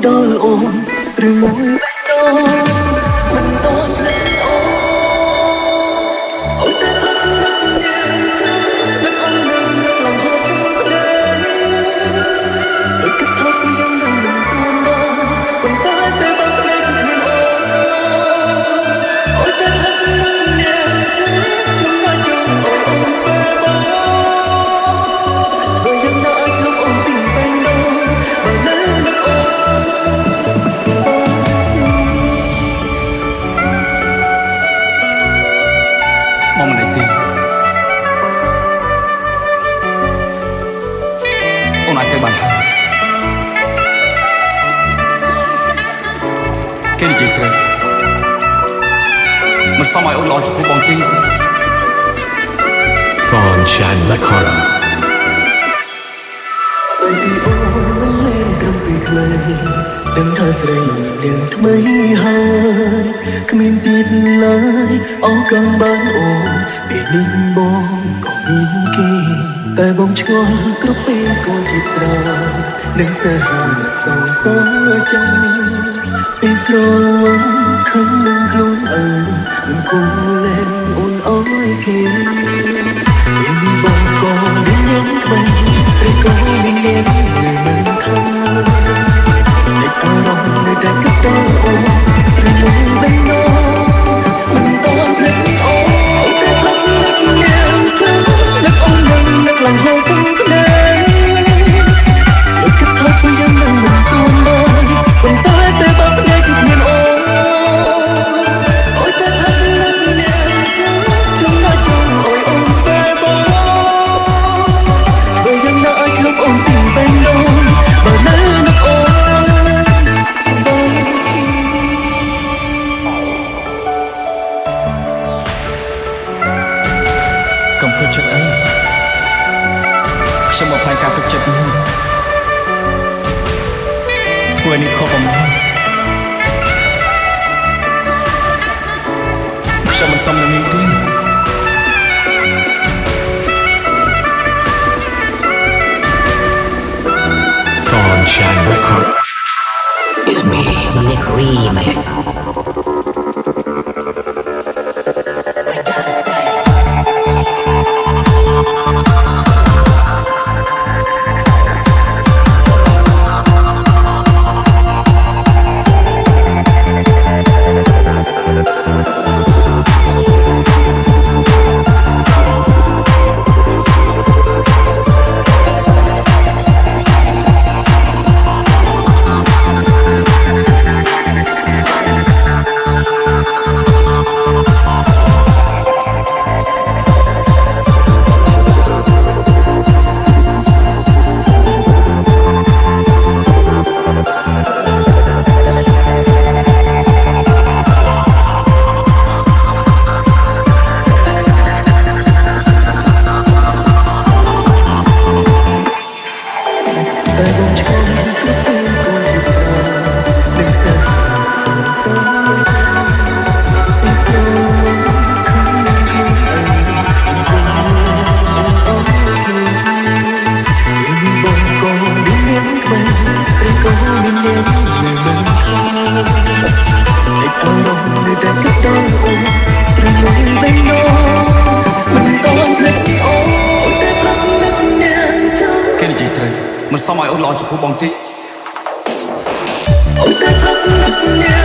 ដល់អូនឬមួយបេះដូងមិនតន់ភ្លេចអូនអូនតែអត់នឹកយ៉ាងចាំនឹកអូននឹងនឹកឡើងហូតក្នុងក្ដីដូចគិតថប់យ៉ាងនឹងមិនទួនដល់ប៉ុន្តែពេលបើក្ដីគ្មានអូនអូនតែអត់នឹកយ៉ាងចាំមកជុំអូនអូនបើយ៉ាងណាអាចលុបអូនពីបេះដូងបើនៅនឹកអូនមកមិនទេអូនអាចទៅបានហើយគេនិយាយត្រូវមិនសមឲ្យអូនល្អចំពោះបងទេ Fawn Chan Lakara ពេលពីអូនមិនត្រឹមពីក្លែងដឹងថាស្រីនឹងថ្មីហើយគ្មានទៀតឡើយអរកាំបានអូនពេលនេះបងក៏មានគេតែបងឆ្ងល់គ្រប់ពេលស្គាល់ជាស្រានឹងតែហើយសងសើចាំពីក្រវងខឹងនឹងខ្លួនអើមិនគួរលែងអូនអើយគេបងក៏មានយ៉ាងថ្មីឬក៏មានយ៉ាងមិនថាតែអារម្មណ៍នៅតែគិតដល់អូនឬមួយបេះដូងមិនតន់ភ្លេចអូនតែភ្លេចនឹកយ៉ាងចាំនឹកអូននឹងនឹកឡើងហូរក្នុងក្ដីដូចគិតថប់យ៉ាងនឹងមិនទួនដល់ប៉ុន្តែពេលបើប្តីគឺគ្មានអូនអូនតែអត់នឹកយ៉ាងចាំមកជុំអូនអូនបែបបងបើយ៉ាងណាអាចលុបអូនពីបេះដូងបើនៅនឹកអូនកុំគិតចិត្តអីខ្ញុំមកផែនការទុកចិត្តនេះធ្វើនេះខុសបំណងខ្ញុំមិនសមនឹងនេះទេ Fawn Chan Lakara It's me, Nick Remake.គេនិយាយត្រូវមិនសមឲ្យអូនល្អចំពោះបងទេអូនតែអត់នឹក